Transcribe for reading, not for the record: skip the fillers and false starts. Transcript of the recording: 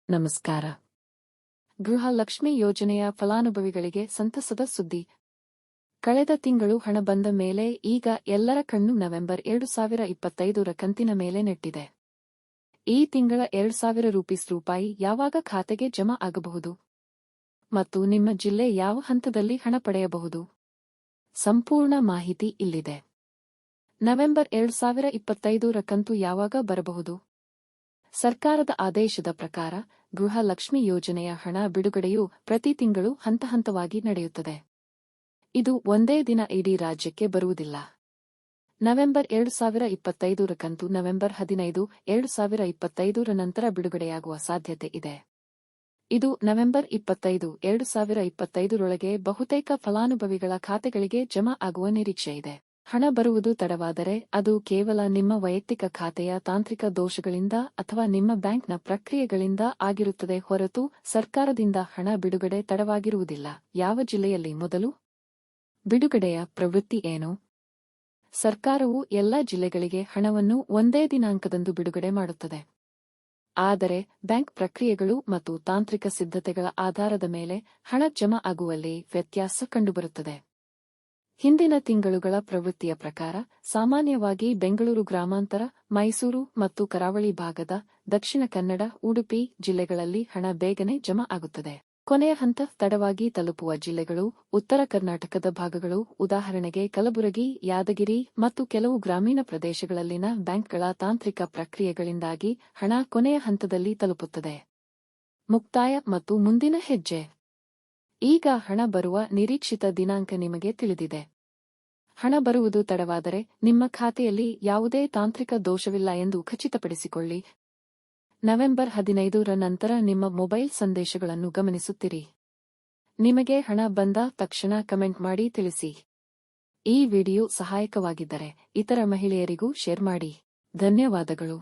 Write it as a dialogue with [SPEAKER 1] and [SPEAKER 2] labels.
[SPEAKER 1] ನಮಸ್ಕಾರ. ಗೃಹಲಕ್ಷ್ಮಿ ಯೋಜನೆಯ ಫಲಾನುಭವಿಗಳಿಗೆ ಸಂತಸದ ಸುದ್ದಿ. ಕಳೆದ ತಿಂಗಳು ಹಣ ಬಂದ ಮೇಲೆ ಈಗ ಎಲ್ಲರ ಕಣ್ಣು ನವೆಂಬರ್ 2025ರ ಕಂತಿನ ಮೇಲೆ ನೆಟ್ಟಿದೆ. ಈ ತಿಂಗಳ 2000 ರೂಪಾಯಿ ಯಾವಾಗ ಖಾತೆಗೆ ಜಮಾ ಆಗಬಹುದು ಮತ್ತು ನಿಮ್ಮ ಜಿಲ್ಲೆ ಯಾವ ಹಂತದಲ್ಲಿ ಹಣ ಪಡೆಯಬಹುದು? ಸಂಪೂರ್ಣ ಮಾಹಿತಿ ಇಲ್ಲಿದೆ. ನವೆಂಬರ್ 2025ರ ಕಂತು ಯಾವಾಗ ಬರಬಹುದು? ಸರ್ಕಾರದ ಆದೇಶದ ಪ್ರಕಾರ ಗೃಹಲಕ್ಷ್ಮಿ ಯೋಜನೆಯ ಹಣ ಬಿಡುಗಡೆಯು ಪ್ರತಿ ತಿಂಗಳು ಹಂತಹಂತವಾಗಿ ನಡೆಯುತ್ತದೆ. ಇದು ಒಂದೇ ದಿನ ಇಡೀ ರಾಜ್ಯಕ್ಕೆ ಬರುವುದಿಲ್ಲ. ನವೆಂಬರ್ 2025ರ ಕಂತು ನವೆಂಬರ್ 15, 2025ರ ನಂತರ ಬಿಡುಗಡೆಯಾಗುವ ಸಾಧ್ಯತೆ ಇದೆ. ಇದು ನವೆಂಬರ್ 25, 2025ರೊಳಗೆ ಬಹುತೇಕ ಫಲಾನುಭವಿಗಳ ಖಾತೆಗಳಿಗೆ ಜಮಾ ಆಗುವ ನಿರೀಕ್ಷೆಯಿದೆ. ಹಣ ಬರುವುದು ತಡವಾದರೆ ಅದು ಕೇವಲ ನಿಮ್ಮ ವೈಯಕ್ತಿಕ ಖಾತೆಯ ತಾಂತ್ರಿಕ ದೋಷಗಳಿಂದ ಅಥವಾ ನಿಮ್ಮ ಬ್ಯಾಂಕ್ನ ಪ್ರಕ್ರಿಯೆಗಳಿಂದ ಆಗಿರುತ್ತದೆ ಹೊರತು ಸರ್ಕಾರದಿಂದ ಹಣ ಬಿಡುಗಡೆ ತಡವಾಗಿರುವುದಿಲ್ಲ. ಯಾವ ಜಿಲ್ಲೆಯಲ್ಲಿ ಮೊದಲು ಬಿಡುಗಡೆಯ ಪ್ರವೃತ್ತಿ ಏನು? ಸರ್ಕಾರವು ಎಲ್ಲಾ ಜಿಲ್ಲೆಗಳಿಗೆ ಹಣವನ್ನು ಒಂದೇ ದಿನಾಂಕದಂದು ಬಿಡುಗಡೆ ಮಾಡುತ್ತದೆ. ಆದರೆ ಬ್ಯಾಂಕ್ ಪ್ರಕ್ರಿಯೆಗಳು ಮತ್ತು ತಾಂತ್ರಿಕ ಸಿದ್ಧತೆಗಳ ಆಧಾರದ ಮೇಲೆ ಹಣ ಜಮಾ ಆಗುವಲ್ಲಿ ವ್ಯತ್ಯಾಸ ಕಂಡುಬರುತ್ತದೆ. ಹಿಂದಿನ ತಿಂಗಳುಗಳ ಪ್ರವೃತ್ತಿಯ ಪ್ರಕಾರ ಸಾಮಾನ್ಯವಾಗಿ ಬೆಂಗಳೂರು ಗ್ರಾಮಾಂತರ, ಮೈಸೂರು ಮತ್ತು ಕರಾವಳಿ ಭಾಗದ, ದಕ್ಷಿಣ ಕನ್ನಡ, ಉಡುಪಿ ಜಿಲ್ಲೆಗಳಲ್ಲಿ ಹಣ ಬೇಗನೆ ಜಮಾ ಆಗುತ್ತದೆ. ಕೊನೆಯ ಹಂತ ತಡವಾಗಿ ತಲುಪುವ ಜಿಲ್ಲೆಗಳು ಉತ್ತರ ಕರ್ನಾಟಕದ ಭಾಗಗಳು, ಉದಾಹರಣೆಗೆ ಕಲಬುರಗಿ, ಯಾದಗಿರಿ ಮತ್ತು ಕೆಲವು ಗ್ರಾಮೀಣ ಪ್ರದೇಶಗಳಲ್ಲಿನ ಬ್ಯಾಂಕ್ಗಳ ತಾಂತ್ರಿಕ ಪ್ರಕ್ರಿಯೆಗಳಿಂದಾಗಿ ಹಣ ಕೊನೆಯ ಹಂತದಲ್ಲಿ ತಲುಪುತ್ತದೆ. ಮುಕ್ತಾಯ ಮತ್ತು ಮುಂದಿನ ಹೆಜ್ಜೆ. ಈಗ ಹಣ ಬರುವ ನಿರೀಕ್ಷಿತ ದಿನಾಂಕ ನಿಮಗೆ ತಿಳಿದಿದೆ. ಹಣ ಬರುವುದು ತಡವಾದರೆ ನಿಮ್ಮ ಖಾತೆಯಲ್ಲಿ ಯಾವುದೇ ತಾಂತ್ರಿಕ ದೋಷವಿಲ್ಲ ಎಂದು ಖಚಿತಪಡಿಸಿಕೊಳ್ಳಿ. ನವೆಂಬರ್ 15ರ ನಂತರ ನಿಮ್ಮ ಮೊಬೈಲ್ ಸಂದೇಶಗಳನ್ನು ಗಮನಿಸುತ್ತಿರಿ. ನಿಮಗೆ ಹಣ ಬಂದ ತಕ್ಷಣ ಕಮೆಂಟ್ ಮಾಡಿ ತಿಳಿಸಿ. ಈ ವಿಡಿಯೋ ಸಹಾಯಕವಾಗಿದ್ದರೆ ಇತರ ಮಹಿಳೆಯರಿಗೂ ಶೇರ್ ಮಾಡಿ. ಧನ್ಯವಾದಗಳು.